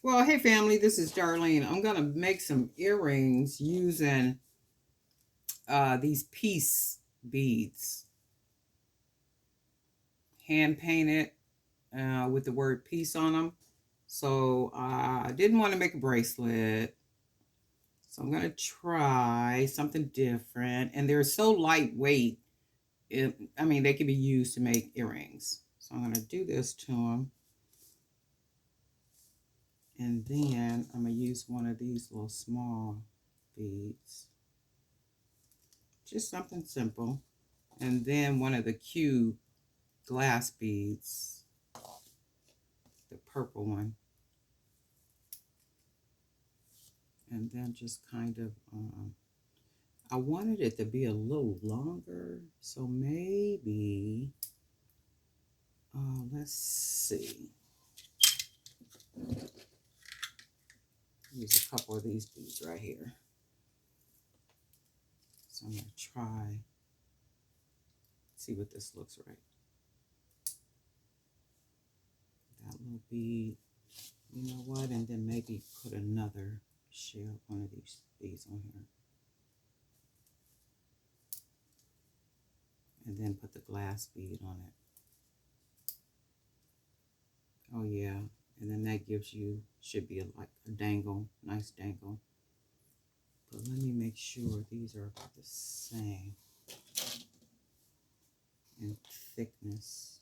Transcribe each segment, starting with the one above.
Well, hey family, this is Darlene. I'm gonna make some earrings using these peace beads, hand painted with the word peace on them. So I didn't want to make a bracelet, so I'm gonna try something different. And they're so lightweight. I mean, they can be used to make earrings. So I'm gonna do this to them, and then I'm gonna use one of these little small beads. Just something simple. And then one of the cube glass beads, the purple one. And then just kind of, I wanted it to be a little longer. So maybe, let's see. Use a couple of these beads right here. So I'm going to try, see what this looks like. That little bead, you know what? And then maybe put another, share one of these beads on here. And then put the glass bead on it. Oh yeah, and then that gives you, should be like a dangle, nice dangle. But let me make sure these are about the same in thickness.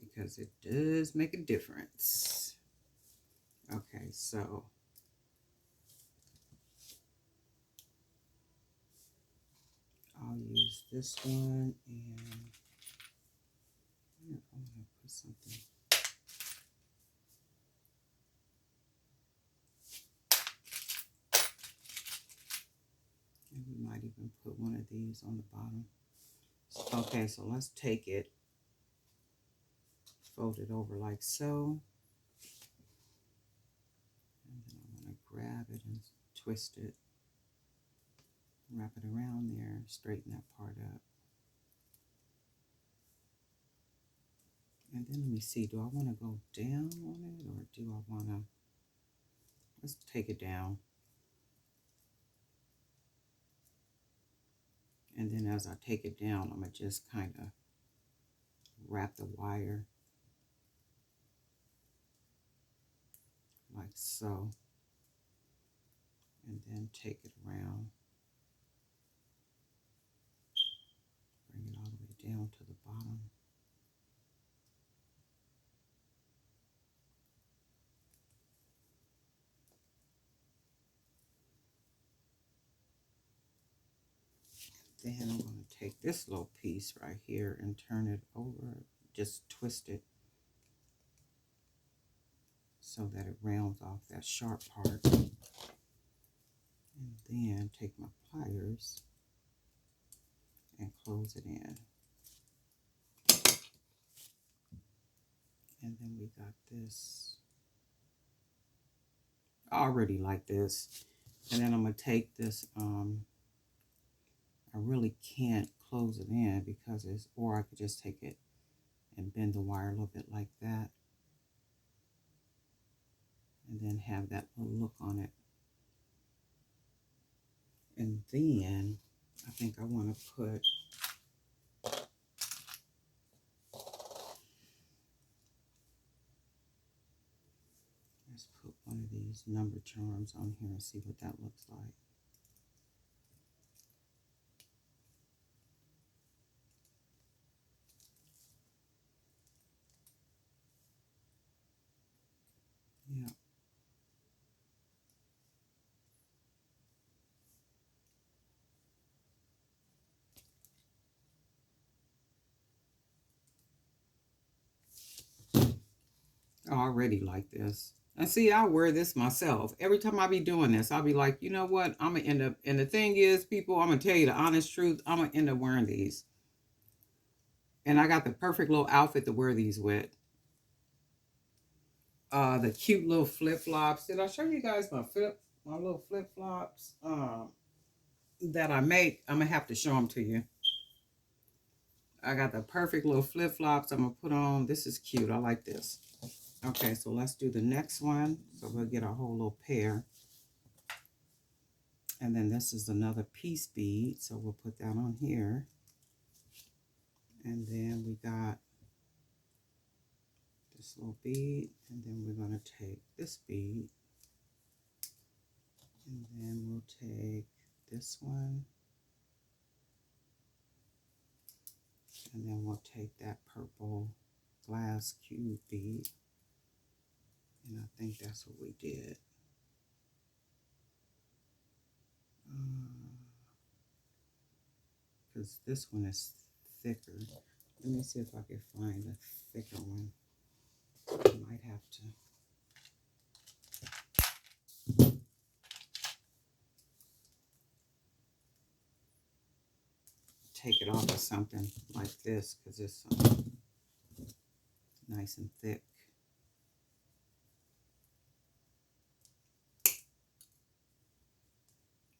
Because it does make a difference. Okay, so I'll use this one, and I'm gonna put something. And we might even put one of these on the bottom. Okay, so let's take it, fold it over like so. And then I'm gonna grab it and twist it. Wrap it around there, straighten that part up. And then let me see, do I want to go down on it, or do I want to, let's take it down. And then as I take it down, I'm going to just kind of wrap the wire like so. And then take it around. Bring it all the way down to the bottom. Then I'm going to take this little piece right here and turn it over, just twist it so that it rounds off that sharp part. And then take my pliers and close it in. And then we got this. I already like this. And then I'm going to take this, I really can't close it in because it's, or I could just take it and bend the wire a little bit like that. And then have that little look on it. And then I think I want to put, let's put one of these number charms on here and see what that looks like. Yeah. I already like this. And see, I wear this myself. Every time I be doing this, I'll be like, you know what? I'm going to end up, and the thing is, people, I'm going to tell you the honest truth. I'm going to end up wearing these. And I got the perfect little outfit to wear these with. The cute little flip-flops. Did I show you guys my little flip-flops that I make? I'm going to have to show them to you. I got the perfect little flip-flops I'm going to put on. This is cute. I like this. Okay, so let's do the next one. So we'll get our whole little pair. And then this is another piece bead. So we'll put that on here. And then we got this little bead. And then we're going to take this bead. And then we'll take this one. And then we'll take that purple glass cube bead. And I think that's what we did. Because this one is thicker. Let me see if I can find a thicker one. I might have to. Take it off of something like this because it's nice and thick.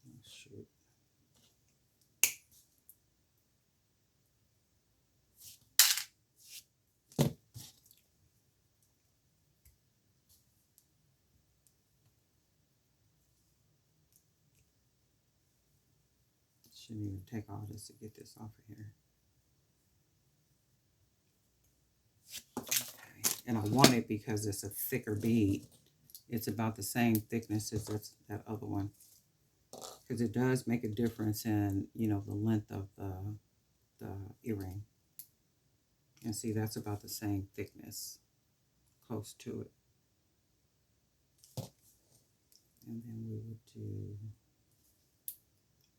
Oh, shoot. Shouldn't even take all this to get this off of here. Okay. And I want it because it's a thicker bead. It's about the same thickness as that other one. Because it does make a difference in, you know, the length of the earring. And see, that's about the same thickness. Close to it. And then we would do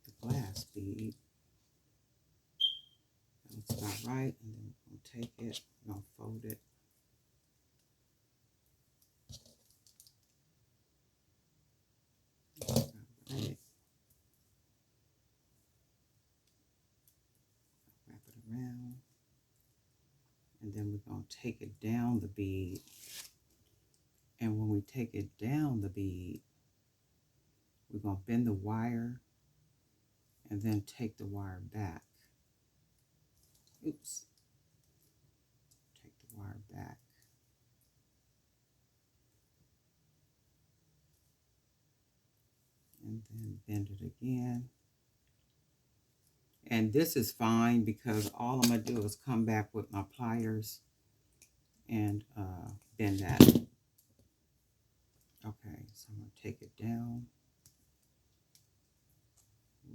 the glass bead. That looks about right. And then we'll take it, we'll fold it. Right. Wrap it around. And then we're going to take it down the bead. And when we take it down the bead, we're going to bend the wire and then take the wire back. Oops. Take the wire back. And then bend it again. And this is fine because all I'm going to do is come back with my pliers and bend that. Okay, so I'm going to take it down,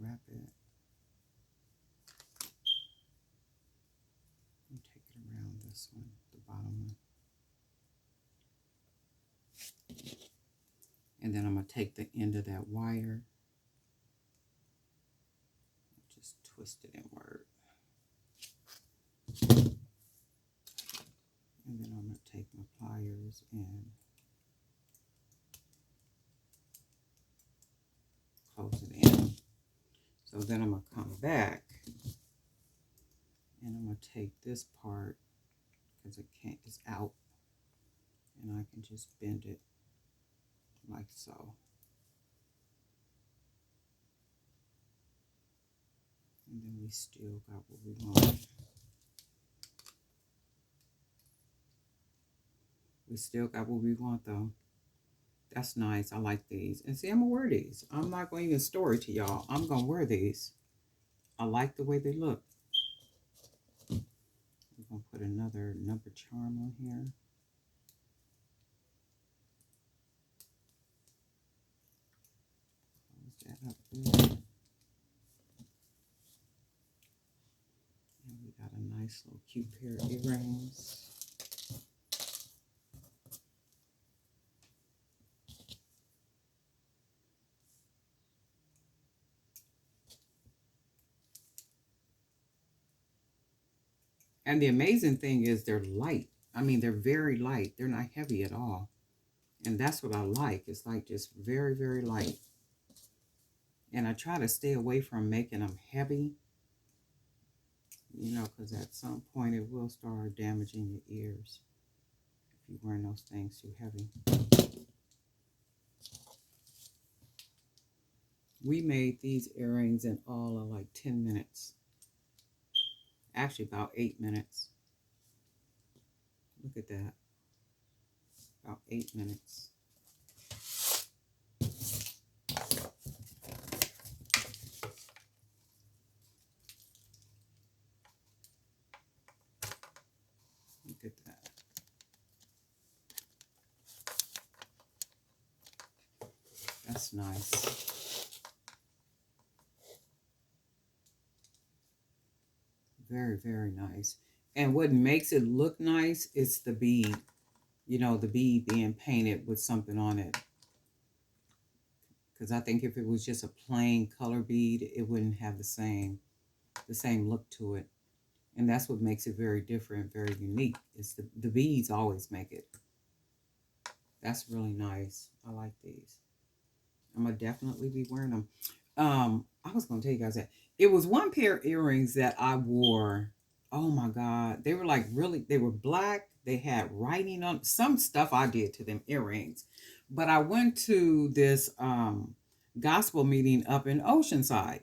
wrap it, and take it around this one, the bottom one. And then I'm going to take the end of that wire, just twist it inward. And then I'm going to take my pliers and close it in. So then I'm going to come back and I'm going to take this part because it's out, and I can just bend it like so. And then we still got what we want. We still got what we want though. That's nice. I like these. And see, I'm going to wear these. I'm not going to even store it to y'all. I'm going to wear these. I like the way they look. We're going to put another number charm on here. Close that up good. And we got a nice little cute pair of earrings. And the amazing thing is they're light. I mean, they're very light. They're not heavy at all. And that's what I like. It's like just very, very light. And I try to stay away from making them heavy. You know, because at some point it will start damaging your ears if you're wearing those things too heavy. We made these earrings in all of like 10 minutes. actually about 8 minutes. Look at that. About 8 minutes. Look at that. That's nice. Very, very nice. And what makes it look nice is the bead. You know, the bead being painted with something on it. Because I think if it was just a plain color bead, it wouldn't have the same look to it. And that's what makes it very different, very unique. It's the beads always make it. That's really nice. I like these. I'm gonna definitely be wearing them. I was gonna tell you guys that it was one pair of earrings that I wore. Oh my God. They were like really, they were black. They had writing on some stuff I did to them earrings. But I went to this gospel meeting up in Oceanside.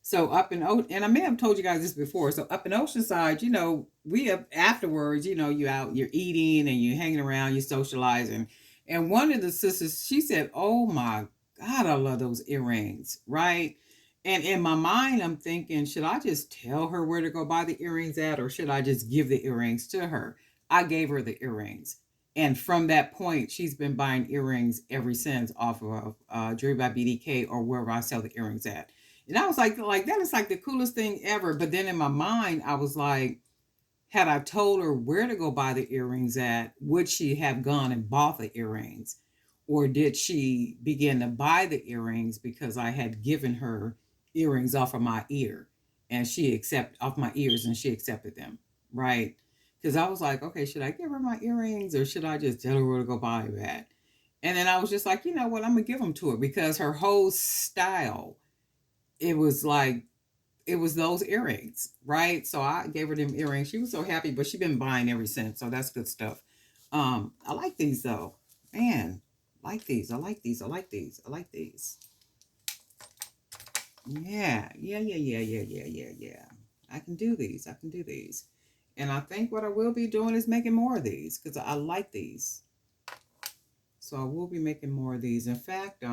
So up in and I may have told you guys this before. So up in Oceanside, you know, we have afterwards, you know, you out, you're eating and you're hanging around, you're socializing. And one of the sisters, she said, "Oh my God, I love those earrings," right? And in my mind, I'm thinking, should I just tell her where to go buy the earrings at, or should I just give the earrings to her? I gave her the earrings. And from that point, she's been buying earrings ever since off of Jewelry by BDK or wherever I sell the earrings at. And I was like that is like the coolest thing ever. But then in my mind, I was like, had I told her where to go buy the earrings at, would she have gone and bought the earrings? Or did she begin to buy the earrings because I had given her earrings off of my ear and she accepted off my ears and she accepted them, right? Because I was like, okay, should I give her my earrings or should I just tell her where to go buy them at? And then I was just like, you know what, I'm gonna give them to her because her whole style, it was like it was those earrings, right? So I gave her them earrings. She was so happy, but she's been buying ever since. So that's good stuff. I like these though. Man, like these. I like these. I like these. I like these. Yeah. Yeah, yeah, yeah, yeah, yeah, yeah, yeah. I can do these. I can do these. And I think what I will be doing is making more of these because I like these. So I will be making more of these. In fact,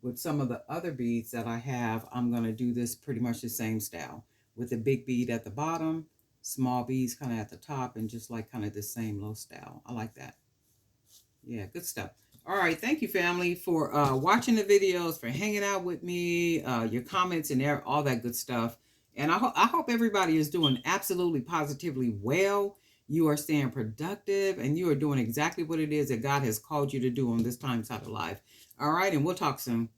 with some of the other beads that I have, I'm going to do this pretty much the same style with a big bead at the bottom, small beads kind of at the top, and just like kind of the same low style. I like that. Yeah, good stuff. All right, thank you, family, for watching the videos, for hanging out with me, your comments and all that good stuff. And I hope everybody is doing absolutely positively well. You are staying productive, and you are doing exactly what it is that God has called you to do on this time side of life. All right, and we'll talk soon.